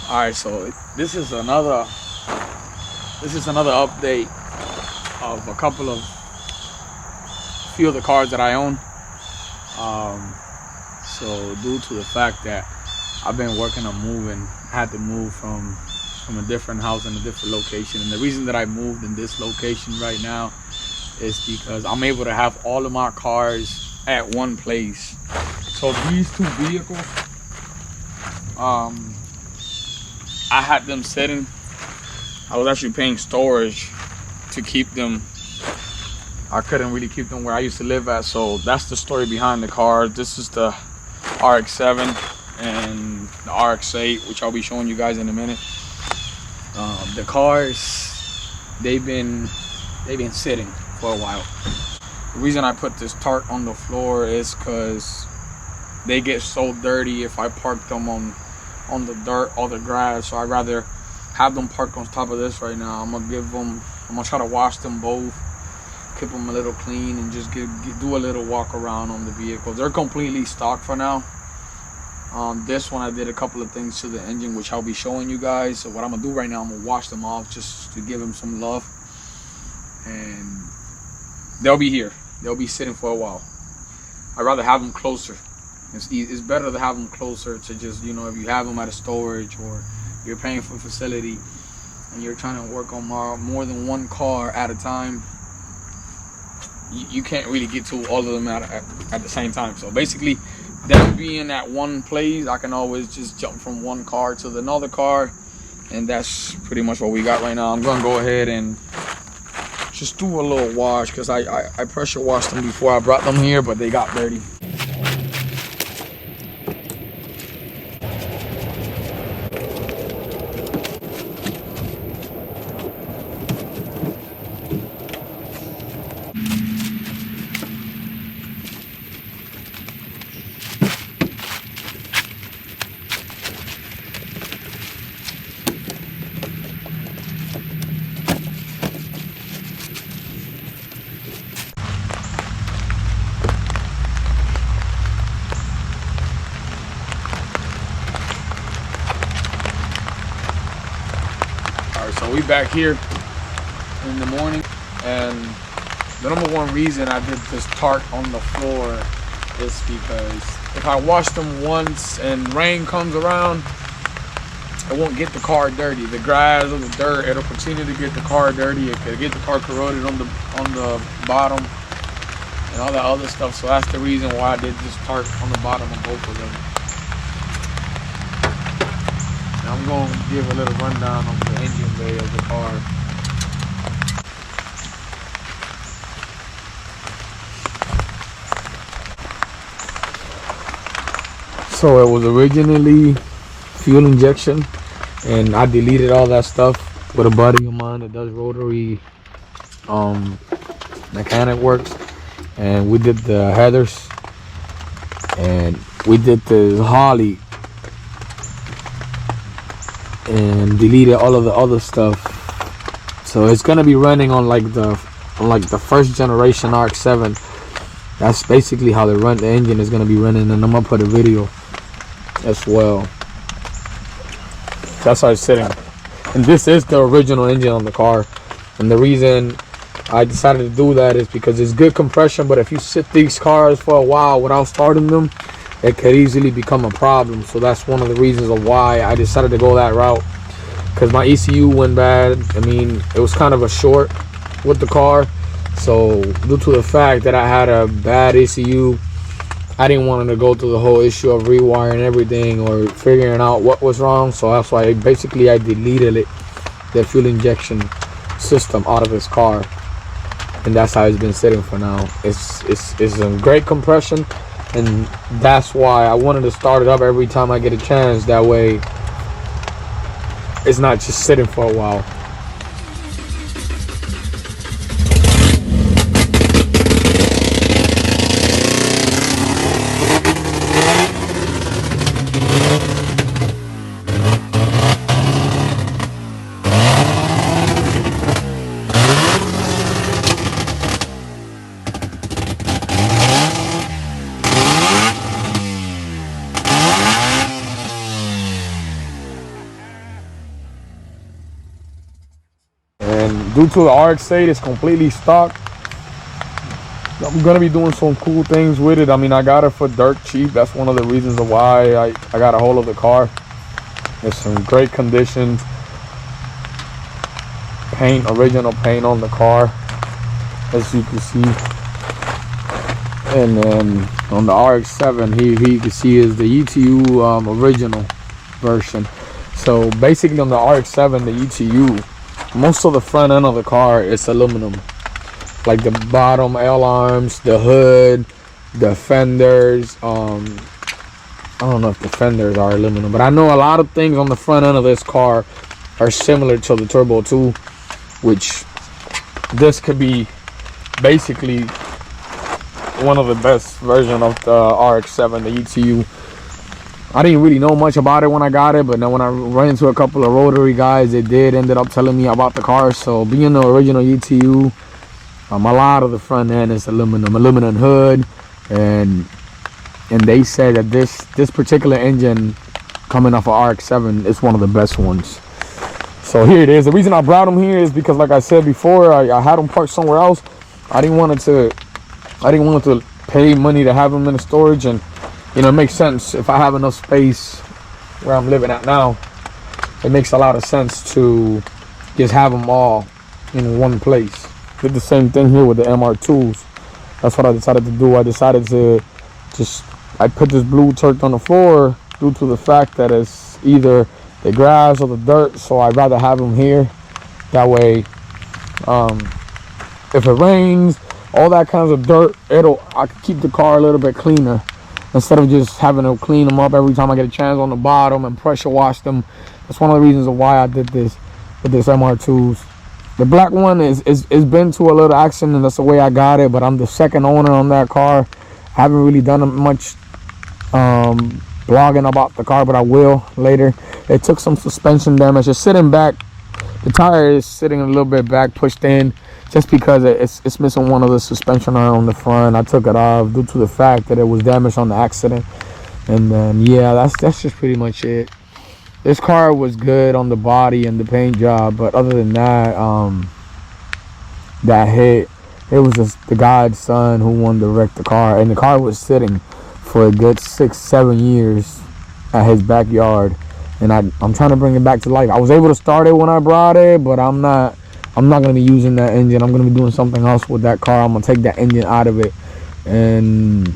All right, so this is another update of few of the cars that I own. So due to the fact that I've been working on moving, I had to move from a different house in a different location, and the reason that I moved in this location right now is because I'm able to have all of my cars at one place. So these two vehicles, I had them sitting. I was actually paying storage to keep them. I couldn't really keep them where I used to live at, so that's the story behind the car. This is the Rx7 and the Rx8, which I'll be showing you guys in a minute. The cars, they've been sitting for a while. The reason I put this tarp on the floor is because they get so dirty if I park them on the dirt or the grass. So I'd rather have them parked on top of this right now. I'm gonna try to wash them both, keep them a little clean, and just do a little walk around on the vehicles. They're completely stock for now. This one I did a couple of things to the engine, which I'll be showing you guys. So what I'm gonna do right now, I'm gonna wash them off just to give them some love, and they'll be here. They'll be sitting for a while. I'd rather have them closer. It's better to have them closer to just, if you have them at a storage or you're paying for a facility and you're trying to work on more than one car at a time, you can't really get to all of them at the same time. So basically, them being at one place, I can always just jump from one car to another car, and that's pretty much what we got right now. I'm gonna go ahead and just do a little wash because I pressure washed them before I brought them here, but they got dirty. So we back here in the morning, and the number one reason I did this tarp on the floor is because if I wash them once and rain comes around, it won't get the car dirty. The grass or the dirt, it'll continue to get the car dirty. It could get the car corroded on the bottom and all that other stuff. So that's the reason why I did this tarp on the bottom of both of them. I'm going to give a little rundown on the engine bay of the car. So it was originally fuel injection, and I deleted all that stuff with a buddy of mine that does rotary mechanic works, and we did the headers and we did the Holly and deleted all of the other stuff. So it's gonna be running on like the first generation Rx7. That's basically how they run the engine. Is gonna be running, and I'm gonna put a video as well. That's how it's sitting, and this is the original engine on the car. And the reason I decided to do that is because it's good compression, but if you sit these cars for a while without starting them, it could easily become a problem. So that's one of the reasons of why I decided to go that route, because my ECU went bad. I mean, it was kind of a short with the car. So due to the fact that I had a bad ECU, I didn't want to go through the whole issue of rewiring everything or figuring out what was wrong. So that's why I deleted the fuel injection system out of this car, and that's how it's been sitting for now. It's a great compression, and that's why I wanted to start it up every time I get a chance. That way it's not just sitting for a while. due to the RX8, it's completely stock. I'm gonna be doing some cool things with it. I mean, I got it for dirt cheap. That's one of the reasons why I got a hold of the car. It's in great condition. Paint, original paint on the car, as you can see. And then on the RX7, here you can see is the ETU original version. So basically on the RX7, the ETU, most of the front end of the car is aluminum. Like the bottom L-arms, the hood, the fenders. I don't know if the fenders are aluminum, but I know a lot of things on the front end of this car are similar to the Turbo 2, which this could be basically one of the best version of the RX7, the ETU. I didn't really know much about it when I got it, but then when I ran into a couple of rotary guys, they ended up telling me about the car. So being the original ETU, a lot of the front end is aluminum hood, and they said that this particular engine coming off of RX7 is one of the best ones. So here it is. The reason I brought them here is because, like I said before, I had them parked somewhere else. I didn't want to pay money to have them in the storage, and you know, it makes sense if I have enough space where I'm living at now. It makes a lot of sense to just have them all in one place. Did the same thing here with the MR2s. That's what I decided to do. I decided to I put this blue Turk on the floor due to the fact that it's either the grass or the dirt, so I'd rather have them here. That way, if it rains, all that kinds of dirt, I can keep the car a little bit cleaner instead of just having to clean them up every time I get a chance on the bottom and pressure wash them. That's one of the reasons why I did this with this MR2s. The black one is been to a little accident, and that's the way I got it, but I'm the second owner on that car. I haven't really done much blogging about the car, but I will later. It took some suspension damage. It's sitting back. The tire is sitting a little bit back, pushed in, just because it's missing one of the suspension iron on the front. I took it off due to the fact that it was damaged on the accident. And then yeah, that's just pretty much it. This car was good on the body and the paint job, but other than that, that hit, it was just the guy's son who wanted to wreck the car, and the car was sitting for a good 6-7 years at his backyard, and I'm trying to bring it back to life. I was able to start it when I brought it, but I'm not gonna be using that engine. I'm gonna be doing something else with that car. I'm gonna take that engine out of it, and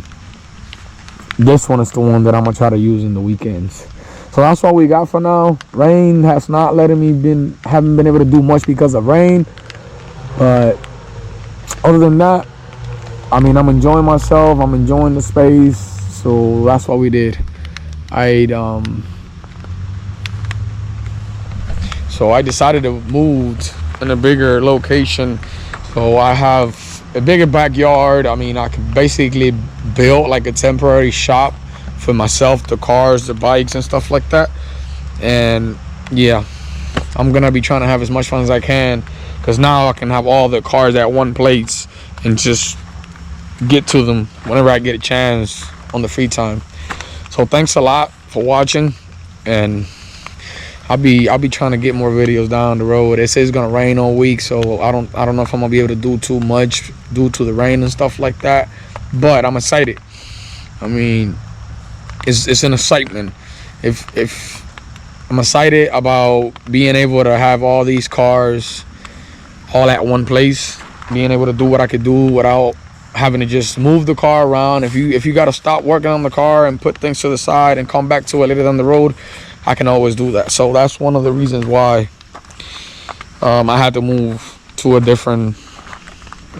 this one is the one that I'm gonna try to use in the weekends. So that's what we got for now. Rain has not letting me haven't been able to do much because of rain, but other than that, I mean, I'm enjoying myself. I'm enjoying the space. So that's what we did. So I decided to move in a bigger location. So I have a bigger backyard. I mean, I could basically build like a temporary shop for myself, the cars, the bikes, and stuff like that. And yeah, I'm gonna be trying to have as much fun as I can, because now I can have all the cars at one place and just get to them whenever I get a chance on the free time. So thanks a lot for watching, and I'll be trying to get more videos down the road. It says it's gonna rain all week, so I don't know if I'm gonna be able to do too much due to the rain and stuff like that, but I'm excited. I mean, it's an excitement. If I'm excited about being able to have all these cars all at one place, being able to do what I could do without having to just move the car around. If you got to stop working on the car and put things to the side and come back to it later down the road, I can always do that. So that's one of the reasons why I had to move to a different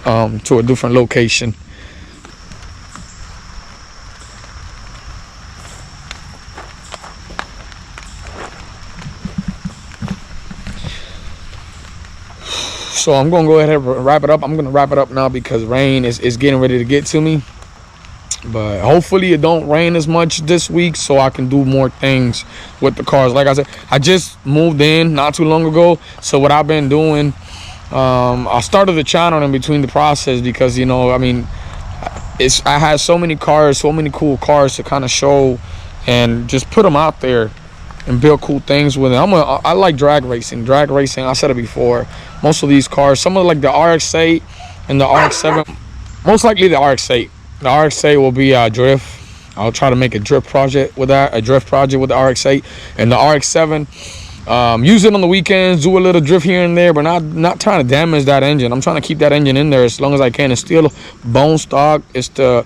location. So I'm gonna go ahead and wrap it up. I'm gonna wrap it up now because rain is getting ready to get to me. But hopefully it don't rain as much this week, so I can do more things with the cars. Like I said, I just moved in not too long ago. So what I've been doing, I started the channel in between the process because, you know, I mean, I had so many cars, so many cool cars to kind of show and just put them out there. and build cool things with it. I like drag racing. Drag racing, I said it before. Most of these cars, some of like the RX8 and the RX7, most likely the RX8. The RX8 will be drift. I'll try to make a drift project with that, a drift project with the RX8 and the RX7. Use it on the weekends, do a little drift here and there, but not trying to damage that engine. I'm trying to keep that engine in there as long as I can. It's still bone stock. It's the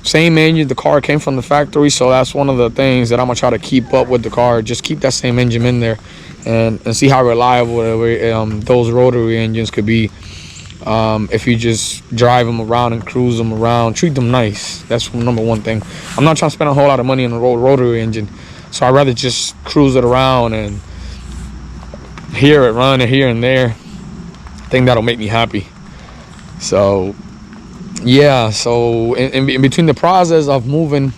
same engine. The car came from the factory, so that's one of the things that I'm gonna try to keep up with the car. Just keep that same engine in there, and see how reliable those rotary engines could be. If you just drive them around and cruise them around, treat them nice. That's number one thing. I'm not trying to spend a whole lot of money on a rotary engine, so I'd rather just cruise it around and hear it run here and there. I think that'll make me happy. So yeah, so in between the process of moving,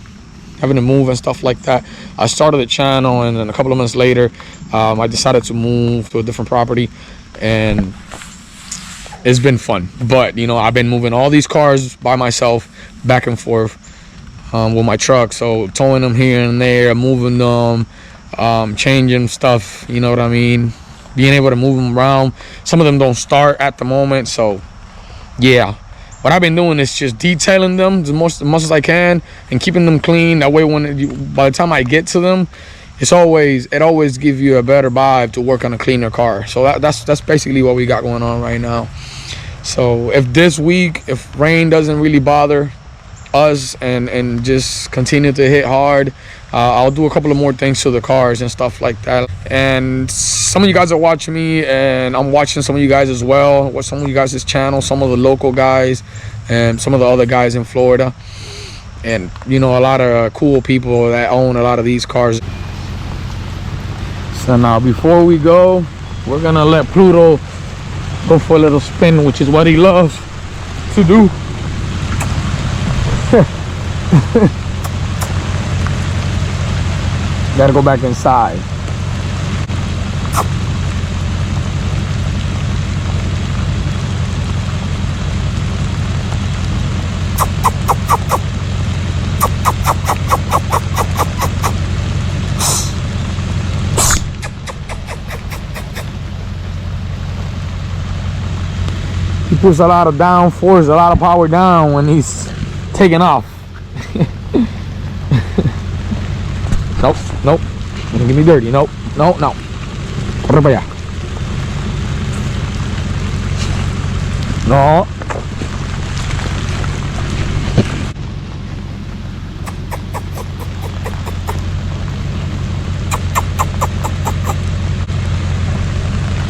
having to move and stuff like that, I started the channel, and then a couple of months later I decided to move to a different property, and it's been fun. But you know, I've been moving all these cars by myself back and forth with my truck, so towing them here and there, moving them, changing stuff, you know what I mean, being able to move them around. Some of them don't start at the moment, so yeah, what I've been doing is just detailing them as much as I can and keeping them clean. That way, by the time I get to them, it always gives you a better vibe to work on a cleaner car. So that's basically what we got going on right now. So if this week, if rain doesn't really bother us and just continue to hit hard, I'll do a couple of more things to the cars and stuff like that. And some of you guys are watching me, and I'm watching some of you guys as well. Watch some of you guys' channel, some of the local guys and some of the other guys in Florida, and you know, a lot of cool people that own a lot of these cars. So now, before we go, we're gonna let Pluto go for a little spin, which is what he loves to do. Gotta go back inside. He puts a lot of downforce, a lot of power down when he's taking off. Nope, nope. You're gonna get me dirty. Nope, no, no. Corre para allá. No.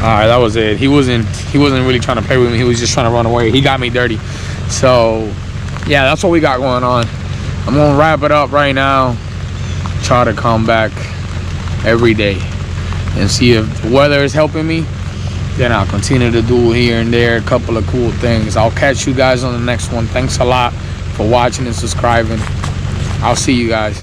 Alright, that was it. He wasn't really trying to play with me. He was just trying to run away. He got me dirty. So yeah, that's what we got going on. I'm gonna wrap it up right now. Try to come back every day and see if the weather is helping me. Then I'll continue to do here and there a couple of cool things. I'll catch you guys on the next one. Thanks a lot for watching and subscribing. I'll see you guys.